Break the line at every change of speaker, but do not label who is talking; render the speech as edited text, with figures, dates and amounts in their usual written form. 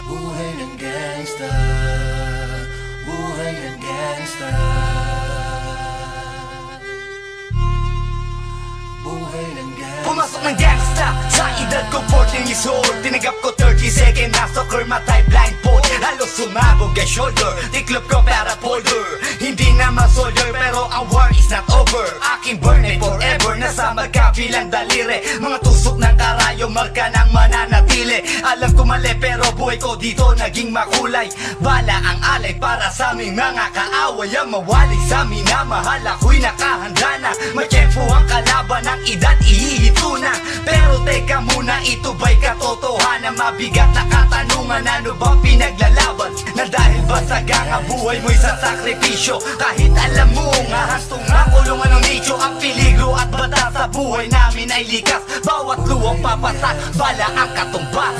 Buhay ng gangsta, buhay ng gangsta, buhay ng gangsta.
Pumasok ng gangsta sa edad ko 14 years old. Tinagap ko 30 second na soccer matay blindfold. Halos sumabog kay shoulder, tiklop ko para folder. Hindi naman soldier pero ang war is not over. Aking burn ay forever, nasa magkabilang daliri. Mga tusok ng karayo, marka ng mananatili. Alam ko mali pero buhay ko dito naging makulay. Bala ang alay para sa aming mga kaaway. Ang mawalay sa minamahal, ako'y nakahanda na. May tiyempo ang kalaban ng edad, ihihito na. Pero teka muna, ito ba'y katotohanan? Mabigat na katanungan, ano ba pinaglalaban? Na dahil ba sagang ang buhay mo'y sa sakripisyo? Kahit alam mo nga hastong ang kulungan ng nicho. Ang peligro at bata sa buhay namin ay likas. Bawat luwang papasak, bala ang katumbas.